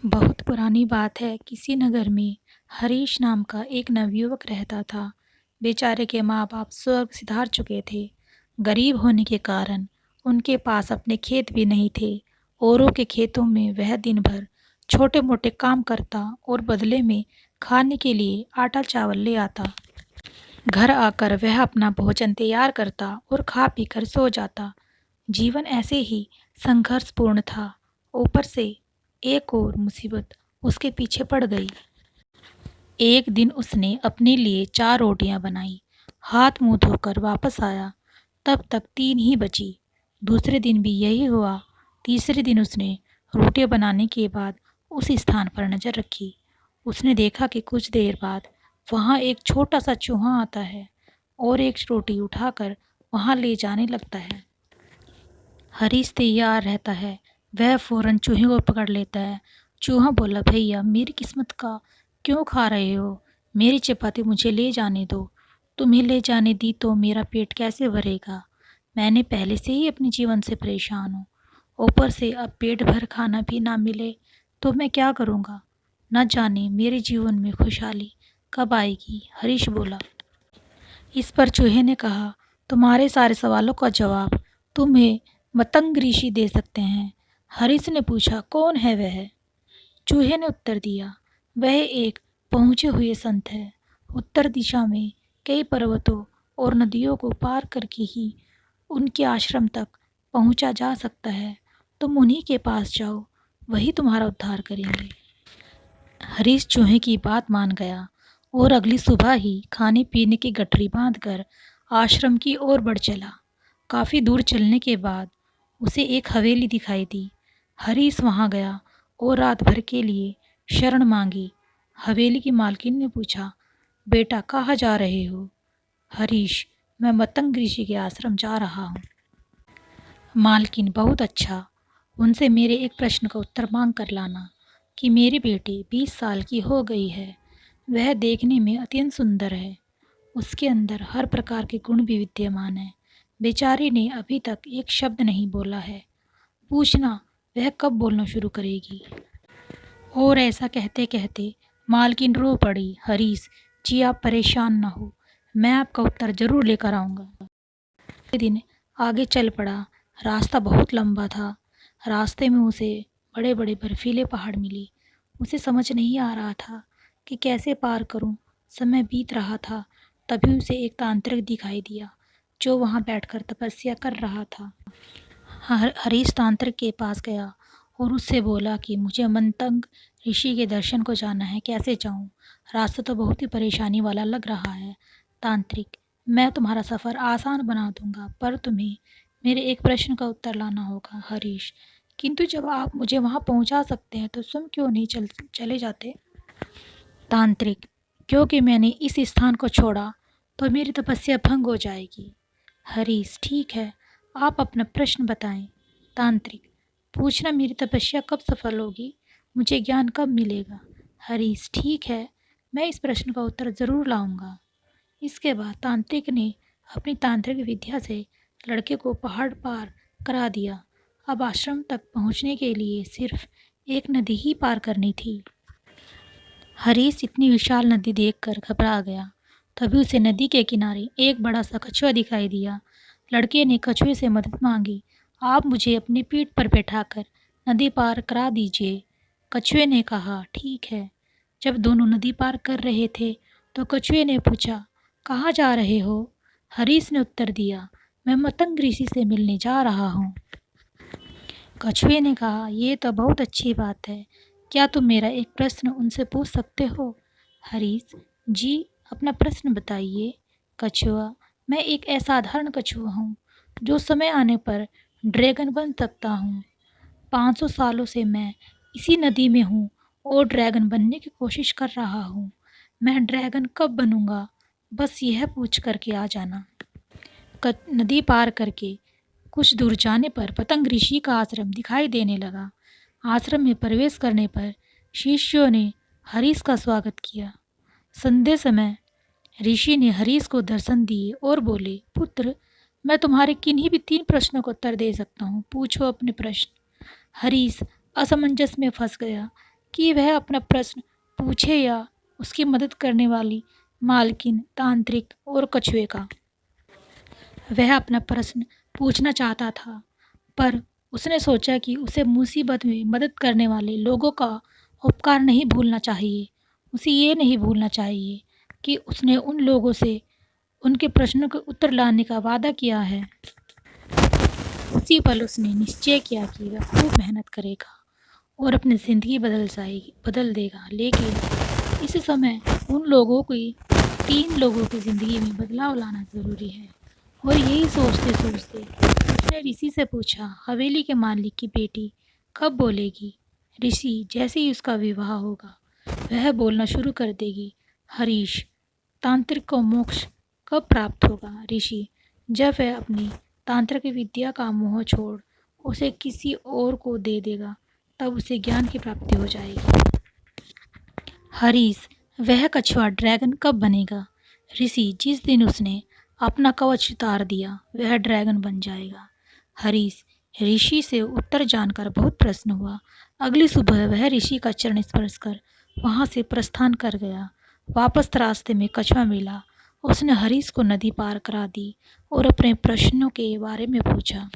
बहुत पुरानी बात है। किसी नगर में हरीश नाम का एक नवयुवक रहता था। बेचारे के माँ बाप स्वर्ग सिधार चुके थे। गरीब होने के कारण उनके पास अपने खेत भी नहीं थे। औरों के खेतों में वह दिन भर छोटे मोटे काम करता और बदले में खाने के लिए आटा चावल ले आता। घर आकर वह अपना भोजन तैयार करता और खा पी कर सो जाता। जीवन ऐसे ही संघर्षपूर्ण था। ऊपर से एक और मुसीबत उसके पीछे पड़ गई। एक दिन उसने अपने लिए 4 रोटियां बनाई। हाथ मुंह धोकर वापस आया, तब तक 3 ही बची। दूसरे दिन भी यही हुआ। तीसरे दिन उसने रोटियां बनाने के बाद उस स्थान पर नजर रखी। उसने देखा कि कुछ देर बाद वहां एक छोटा सा चूहा आता है और एक रोटी उठाकर वहां ले जाने लगता है। हरीश तैयार रहता है। वह फौरन चूहे को पकड़ लेता है। चूहा बोला, भैया मेरी किस्मत का क्यों खा रहे हो? मेरी चपाती मुझे ले जाने दो। तुम्हें ले जाने दी तो मेरा पेट कैसे भरेगा? मैंने पहले से ही अपने जीवन से परेशान हूँ। ऊपर से अब पेट भर खाना भी ना मिले तो मैं क्या करूँगा? न जाने मेरे जीवन में खुशहाली कब आएगी। हरीश बोला। इस पर चूहे ने कहा, तुम्हारे सारे सवालों का जवाब तुम्हें मतंग ऋषि दे सकते हैं। हरीश ने पूछा, कौन है वह? चूहे ने उत्तर दिया, वह एक पहुँचे हुए संत है। उत्तर दिशा में कई पर्वतों और नदियों को पार करके ही उनके आश्रम तक पहुँचा जा सकता है। तुम उन्हीं के पास जाओ, वही तुम्हारा उद्धार करेंगे। हरीश चूहे की बात मान गया और अगली सुबह ही खाने पीने की गठरी बांधकर आश्रम की ओर बढ़ चला। काफ़ी दूर चलने के बाद उसे एक हवेली दिखाई दी। हरीश वहां गया और रात भर के लिए शरण मांगी। हवेली की मालकिन ने पूछा, बेटा कहाँ जा रहे हो? हरीश, मैं मतंग ऋषि के आश्रम जा रहा हूँ। मालकिन, बहुत अच्छा। उनसे मेरे एक प्रश्न का उत्तर मांग कर लाना कि मेरी बेटी 20 साल की हो गई है। वह देखने में अत्यंत सुंदर है। उसके अंदर हर प्रकार के गुण भी विद्यमान है। बेचारी ने अभी तक एक शब्द नहीं बोला है। पूछना वह कब बोलना शुरू करेगी। और ऐसा कहते कहते मालकिन रो पड़ी। हरीश जी, आप परेशान ना हो, मैं आपका उत्तर जरूर लेकर आऊँगा। अगले दिन आगे चल पड़ा। रास्ता बहुत लंबा था। रास्ते में उसे बड़े बड़े बर्फीले पहाड़ मिले। उसे समझ नहीं आ रहा था कि कैसे पार करूं। समय बीत रहा था। तभी उसे एक तांत्रिक दिखाई दिया जो वहां बैठकर तपस्या कर रहा था। हरीश तांत्रिक के पास गया और उससे बोला कि मुझे मंतंग ऋषि के दर्शन को जाना है, कैसे जाऊं? रास्ता तो बहुत ही परेशानी वाला लग रहा है। तांत्रिक, मैं तुम्हारा सफ़र आसान बना दूंगा, पर तुम्हें मेरे एक प्रश्न का उत्तर लाना होगा। हरीश, किंतु जब आप मुझे वहां पहुंचा सकते हैं तो स्वयं क्यों नहीं चले जाते? तांत्रिक, क्योंकि मैंने इस स्थान को छोड़ा तो मेरी तपस्या भंग हो जाएगी। हरीश, ठीक है, आप अपना प्रश्न बताएं। तांत्रिक, पूछना मेरी तपस्या कब सफल होगी, मुझे ज्ञान कब मिलेगा? हरीश, ठीक है, मैं इस प्रश्न का उत्तर ज़रूर लाऊंगा। इसके बाद तांत्रिक ने अपनी तांत्रिक विद्या से लड़के को पहाड़ पार करा दिया। अब आश्रम तक पहुंचने के लिए सिर्फ एक नदी ही पार करनी थी। हरीश इतनी विशाल नदी देखकर घबरा गया। तभी उसे नदी के किनारे एक बड़ा सा कछुआ दिखाई दिया। लड़के ने कछुए से मदद मांगी। आप मुझे अपनी पीठ पर बैठाकर नदी पार करा दीजिए। कछुए ने कहा, ठीक है। जब दोनों नदी पार कर रहे थे तो कछुए ने पूछा, कहाँ जा रहे हो? हरीश ने उत्तर दिया, मैं मतंग ऋषि से मिलने जा रहा हूँ। कछुए ने कहा, ये तो बहुत अच्छी बात है। क्या तुम मेरा एक प्रश्न उनसे पूछ सकते हो? हरीश जी, अपना प्रश्न बताइए। कछुआ, मैं एक असाधारण कछुआ हूँ जो समय आने पर ड्रैगन बन सकता हूँ। 500 सालों से मैं इसी नदी में हूँ और ड्रैगन बनने की कोशिश कर रहा हूँ। मैं ड्रैगन कब बनूंगा, बस यह पूछ करके आ जाना। नदी पार करके कुछ दूर जाने पर पतंग ऋषि का आश्रम दिखाई देने लगा। आश्रम में प्रवेश करने पर शिष्यों ने हरीश का स्वागत किया। संध्या समय ऋषि ने हरीश को दर्शन दिए और बोले, पुत्र, मैं तुम्हारे किन्हीं भी 3 प्रश्नों का उत्तर दे सकता हूँ, पूछो अपने प्रश्न। हरीश असमंजस में फंस गया। कि वह अपना प्रश्न पूछे या उसकी मदद करने वाली मालकिन, तांत्रिक और कछुए का। वह अपना प्रश्न पूछना चाहता था, पर उसने सोचा कि उसे मुसीबत में मदद करने वाले लोगों का उपकार नहीं भूलना चाहिए। उसे ये नहीं भूलना चाहिए कि उसने उन लोगों से उनके प्रश्नों के उत्तर लाने का वादा किया है। उसी पल उसने निश्चय किया कि वह खूब मेहनत करेगा और अपनी ज़िंदगी बदल देगा। लेकिन इस समय उन लोगों की 3 लोगों की ज़िंदगी में बदलाव लाना ज़रूरी है। और यही सोचते सोचते उसने ऋषि से पूछा, हवेली के मालिक की बेटी कब बोलेगी? ऋषि जैसे ही उसका विवाह होगा वह बोलना शुरू कर देगी। हरीश, तांत्रिक को मोक्ष कब प्राप्त होगा? ऋषि, जब वह अपनी तांत्रिक विद्या का मोह छोड़ उसे किसी और को दे देगा, तब उसे ज्ञान की प्राप्ति हो जाएगी। हरीश, वह कछुआ ड्रैगन कब बनेगा? ऋषि, जिस दिन उसने अपना कवच उतार दिया वह ड्रैगन बन जाएगा। हरीश ऋषि से उत्तर जानकर बहुत प्रसन्न हुआ। अगली सुबह वह ऋषि का चरण स्पर्श कर वहां से प्रस्थान कर गया। वापस रास्ते में कछुआ मिला। उसने हरीश को नदी पार करा दी और अपने प्रश्नों के बारे में पूछा।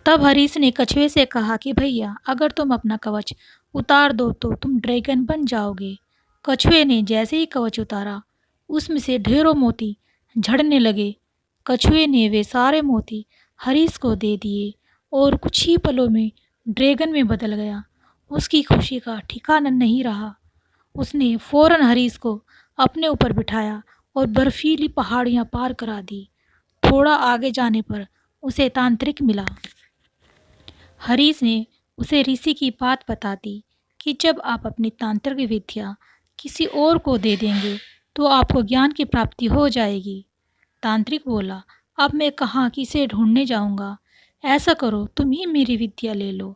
तब हरीश ने कछुए से कहा कि भैया, अगर तुम अपना कवच उतार दो तो तुम ड्रैगन बन जाओगे। कछुए ने जैसे ही कवच उतारा उसमें से ढेरों मोती झड़ने लगे। कछुए ने वे सारे मोती हरीश को दे दिए और कुछ ही पलों में ड्रैगन में बदल गया। उसकी खुशी का ठिकाना नहीं रहा। उसने फौरन हरीश को अपने ऊपर बिठाया और बर्फीली पहाड़ियां पार करा दी। थोड़ा आगे जाने पर उसे तांत्रिक मिला। हरीश ने उसे ऋषि की बात बता दी कि जब आप अपनी तांत्रिक विद्या किसी और को दे देंगे तो आपको ज्ञान की प्राप्ति हो जाएगी। तांत्रिक बोला, अब मैं कहाँ किसे ढूंढने जाऊंगा? ऐसा करो, तुम ही मेरी विद्या ले लो।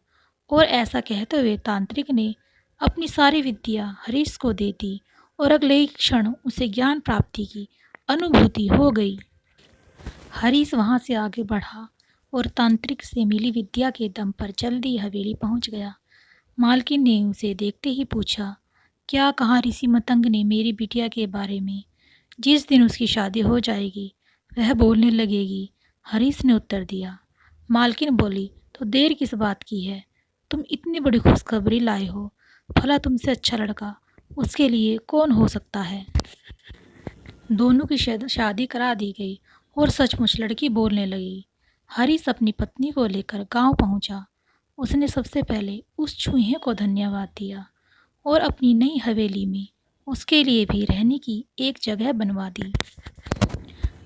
और ऐसा कहते हुए तांत्रिक ने अपनी सारी विद्या हरीश को दे दी और अगले ही क्षण उसे ज्ञान प्राप्ति की अनुभूति हो गई। हरीश वहां से आगे बढ़ा और तांत्रिक से मिली विद्या के दम पर जल्दी हवेली पहुंच गया। मालकिन ने उसे देखते ही पूछा, क्या कहा ऋषि मतंग ने मेरी बिटिया के बारे में? जिस दिन उसकी शादी हो जाएगी वह बोलने लगेगी। हरीश ने उत्तर दिया। मालकिन बोली, तो देर किस बात की है? तुम इतनी बड़ी खुशखबरी लाए हो, भला तुमसे अच्छा लड़का उसके लिए कौन हो सकता है? दोनों की शादी करा दी गई और सचमुच लड़की बोलने लगी। हरीश अपनी पत्नी को लेकर गांव पहुंचा। उसने सबसे पहले उस चूहे को धन्यवाद दिया और अपनी नई हवेली में उसके लिए भी रहने की एक जगह बनवा दी।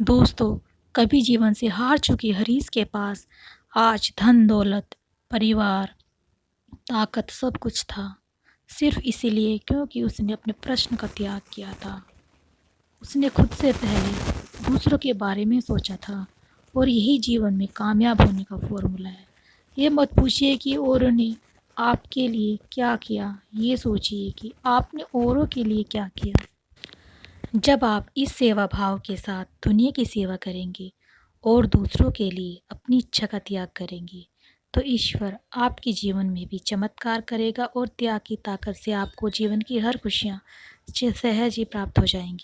दोस्तों, कभी जीवन से हार चुके हरीश के पास आज धन दौलत, परिवार, ताकत सब कुछ था, सिर्फ इसीलिए क्योंकि उसने अपने प्रश्न का त्याग किया था। उसने खुद से पहले दूसरों के बारे में सोचा था और यही जीवन में कामयाब होने का फॉर्मूला है। ये मत पूछिए कि औरों ने आपके लिए क्या किया, ये सोचिए कि आपने औरों के लिए क्या किया। जब आप इस सेवा भाव के साथ दुनिया की सेवा करेंगे और दूसरों के लिए अपनी इच्छा का त्याग करेंगे तो ईश्वर आपके जीवन में भी चमत्कार करेगा और त्याग की ताकत से आपको जीवन की हर खुशियाँ सहज ही प्राप्त हो जाएंगी।